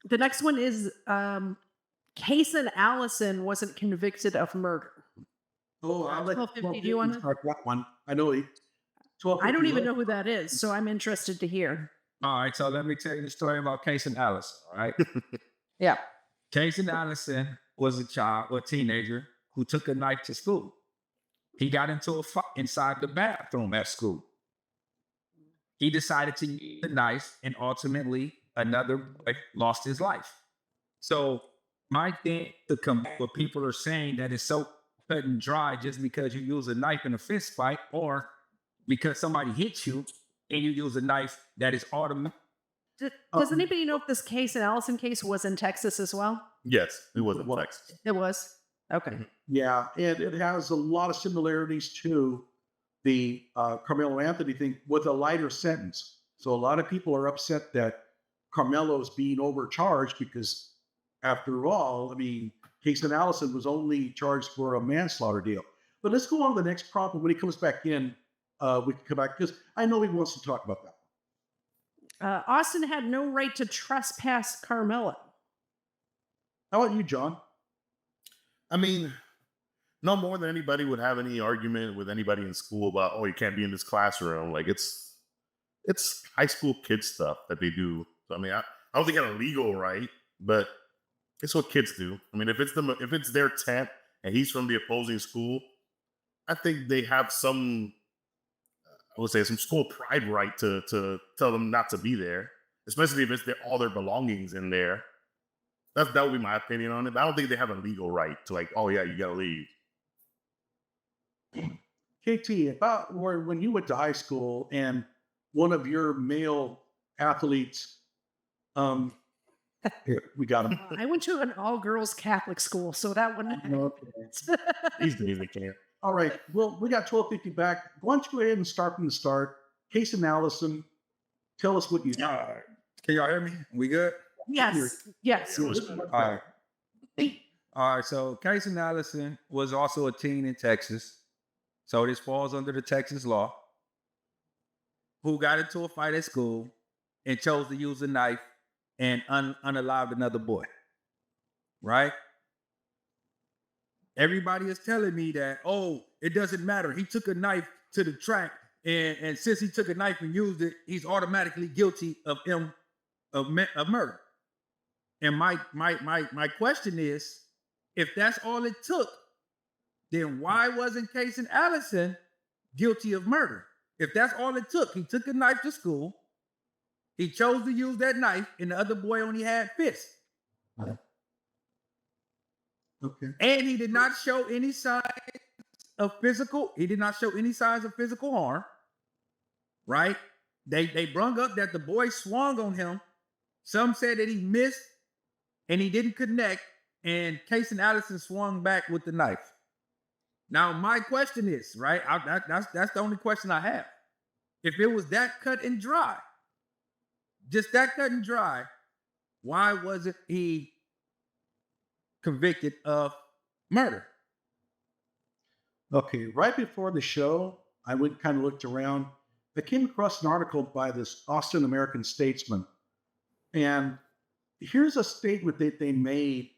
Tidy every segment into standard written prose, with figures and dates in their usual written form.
The next one is Caysen Allison wasn't convicted of murder. Oh, I'll let 1250. Do you 1250 want to? start that one. I know he I 1250 don't even what? know who that is, so I'm interested to hear. All right, so let me tell you the story about Caysen Allison. All right, Yeah. Caysen Allison was a child or teenager who took a knife to school. He got into a fight inside the bathroom at school. He decided to use the knife, and ultimately, another boy lost his life. So, my thing to come what people are saying that it's so cut and dry just because you use a knife in a fist fight, or because somebody hits you and you use a knife that is automatic. Does anybody know if this Caysen Allison case was in Texas as well? Yes, it was in Well, Texas. It was. Okay. yeah, and it has a lot of similarities to the Carmelo Anthony thing with a lighter sentence. So a lot of people are upset that Carmelo's being overcharged because, after all, I mean, Caysen Allison was only charged for a manslaughter deal. But let's go on to the next problem. When he comes back in, we can come back because I know he wants to talk about that. Austin had no right to trespass Carmelo. How about you, John? I mean, no more than anybody would have any argument with anybody in school about, oh, you can't be in this classroom. Like it's high school kid stuff that they do. So I mean, I don't think I have a legal right, but it's what kids do. I mean, if it's their tent and he's from the opposing school, I think they have some, I would say, some school pride right to tell them not to be there, especially if it's all their belongings in there. That would be my opinion on it. But I don't think they have a legal right to, like, oh yeah, you gotta leave. KT, about where when you went to high school and one of your male athletes, here, we got him. I went to an all-girls Catholic school, so that wouldn't. These days they can't. All right. Well, we got 1250 back. Why don't you go ahead and start from the start? Caysen Allison, tell us what you All right. Can y'all hear me? We good? Yes. Yes. It was All right. All right. So Caysen Allison was also a teen in Texas. So this falls under the Texas law. Who got into a fight at school and chose to use a knife and unalived another boy. Right? Everybody is telling me that, oh, it doesn't matter. He took a knife to the track, and since he took a knife and used it, he's automatically guilty of murder. And my question is, if that's all it took, then why wasn't Caysen Allison guilty of murder? If that's all it took, he took a knife to school, he chose to use that knife, and the other boy only had fists. Okay. And he did not show any signs of physical. He did not show any signs of physical harm. Right? They brung up that the boy swung on him. Some said that he missed and he didn't connect. And Caysen Allison swung back with the knife. Now my question is, right? That's the only question I have. If it was that cut and dry, just that cut and dry, why wasn't he convicted of murder? Okay. Right before the show, I went kind of looked around. I came across an article by this Austin American statesman. And here's a statement that they made.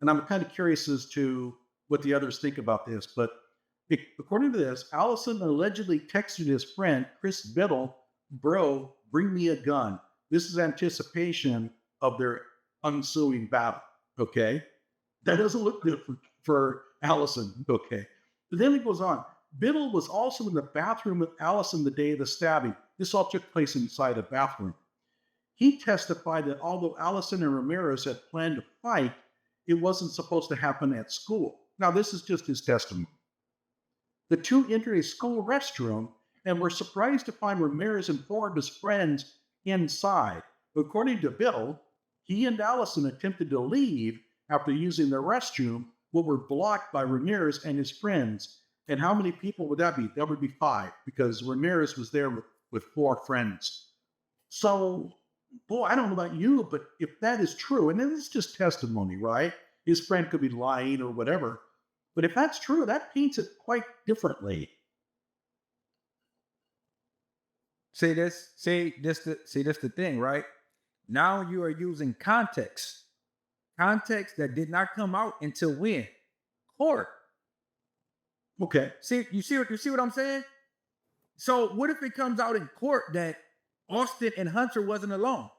And I'm kind of curious as to what the others think about this. But according to this, Allison allegedly texted his friend, Chris Biddle, bro, bring me a gun. This is anticipation of their ensuing battle. Okay. That doesn't look good for Allison. Okay. But then he goes on. Biddle was also in the bathroom with Allison the day of the stabbing. This all took place inside a bathroom. He testified that although Allison and Ramirez had planned to fight, it wasn't supposed to happen at school. Now, this is just his testimony. The two entered a school restroom and were surprised to find Ramirez and four of his friends inside. According to Biddle, he and Allison attempted to leave after using the restroom, but were blocked by Ramirez and his friends. And how many people would that be? That would be 5, because Ramirez was there with 4 friends. So, boy, I don't know about you, but if that is true, and then it's just testimony, right? His friend could be lying or whatever. But if that's true, that paints it quite differently. That's the thing, right? Now you are using context that did not come out until when? Court. Okay. You see what I'm saying? So what if it comes out in court that Austin and Hunter wasn't alone?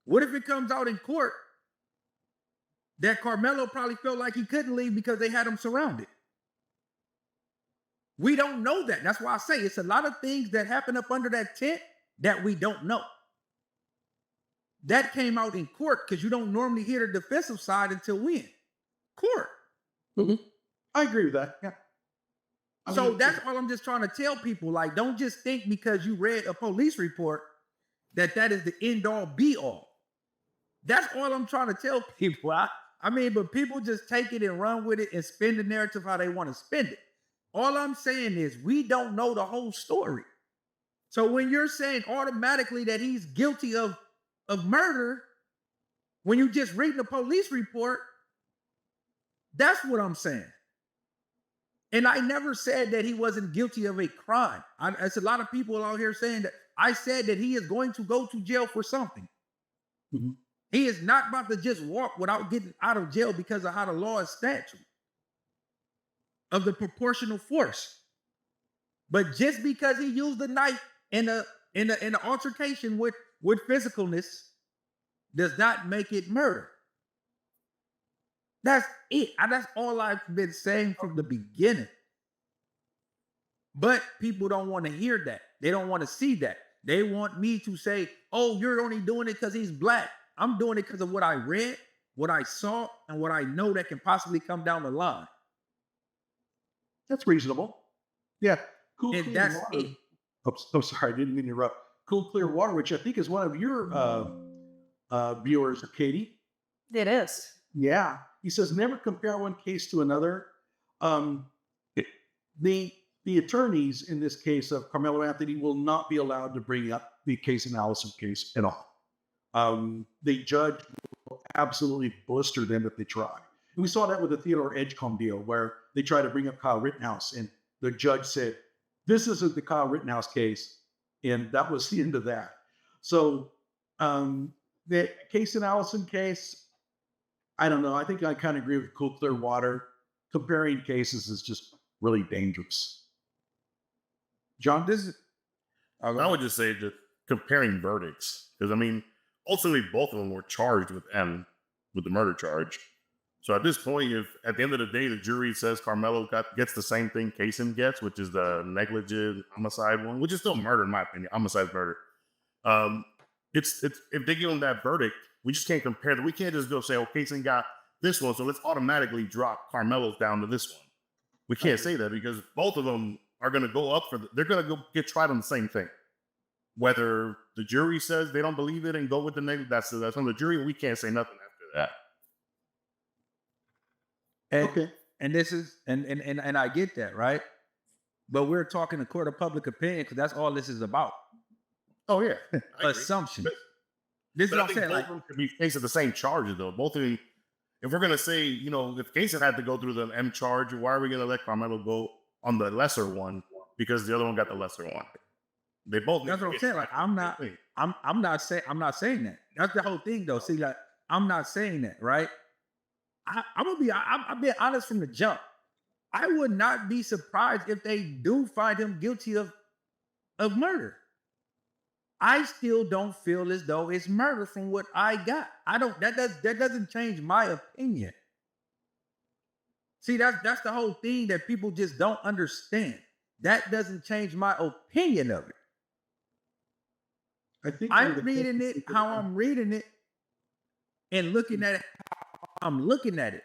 What if it comes out in court that Karmelo probably felt like he couldn't leave because they had him surrounded? We don't know that. That's why I say it's a lot of things that happen up under that tent that we don't know. That came out in court because you don't normally hear the defensive side until when? Court. I agree with that. Yeah. So that's all I'm just trying to tell people. Like, don't just think because you read a police report that is the end all be all. That's all I'm trying to tell people. But people just take it and run with it and spin the narrative how they want to spend it. All I'm saying is we don't know the whole story. So when you're saying automatically that he's guilty of murder, when you just read the police report, that's what I'm saying. And I never said that he wasn't guilty of a crime. It's a lot of people out here saying that. I said that he is going to go to jail for something. Mm-hmm. He is not about to just walk without getting out of jail because of how the law is statute of the proportional force. But just because he used the knife in an altercation with physicalness does not make it murder. That's it. That's all I've been saying from the beginning. But people don't want to hear that. They don't want to see that. They want me to say, oh, you're only doing it because he's black. I'm doing it because of what I read, what I saw, and what I know that can possibly come down the line. That's reasonable. Yeah. Cool. And that's it. Oh, sorry. I didn't mean to interrupt. Cool Clear Water, which I think is one of your viewers, Katie. It is. Yeah. He says, never compare one case to another. The attorneys in this case of Karmelo Anthony will not be allowed to bring up the Caysen Allison case at all. The judge will absolutely blister them if they try. And we saw that with the Theodore Edgecombe deal where they tried to bring up Kyle Rittenhouse and the judge said, this isn't the Kyle Rittenhouse case. And that was the end of that. So the Caysen Allison case, I don't know. I think I kind of agree with Cool Clear Water. Comparing cases is just really dangerous. John, I would just say just comparing verdicts. Because, ultimately, both of them were charged with the murder charge. So at this point, if at the end of the day, the jury says Karmelo gets the same thing Caysen gets, which is the negligent homicide one, which is still murder in my opinion, homicide murder. It's if they give him that verdict, we just can't compare them. We can't just go say, oh, Caysen got this one, so let's automatically drop Karmelo's down to this one. We can't say that because both of them are going to go up they're going to go get tried on the same thing. Whether the jury says they don't believe it and go with the negative, that's on the jury. We can't say nothing after that. Okay. And this is, and I get that, right? But we're talking a court of public opinion because that's all this is about. Oh, yeah. Assumption. This is what I'm saying. Both of them could be facing the same charges, though. Both of them, if we're going to say, if Caysen had to go through the M charge, why are we going to let Karmelo go on the lesser one because the other one got the lesser one? They both. That's what I'm saying. Like, I'm not saying that. That's the whole thing, though. See, like, I'm not saying that, right? I'm being honest from the jump. I would not be surprised if they do find him guilty of murder. I still don't feel as though it's murder from what I got. That doesn't change my opinion. See, that's the whole thing that people just don't understand. That doesn't change my opinion of it. I think I'm reading it how I'm reading it and looking at it how I'm looking at it.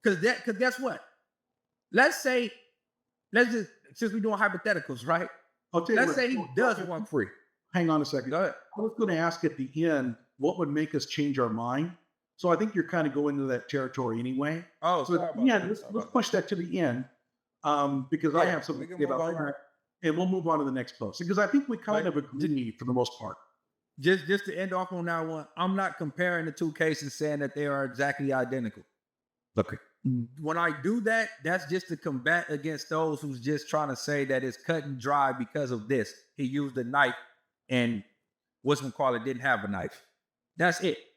Because guess what? Since we're doing hypotheticals, right? Let's say he does want free. Hang on a second. Go ahead. I was going to ask at the end, what would make us change our mind? So I think you're kind of going into that territory anyway. Oh, so let's push that to the end because I have something to say about that. And we'll move on to the next post because I think we kind of agree for the most part. Just to end off on that one, I'm not comparing the two cases saying that they are exactly identical. Okay. When I do that, that's just to combat against those who's just trying to say that it's cut and dry because of this. He used a knife and didn't have a knife. That's it.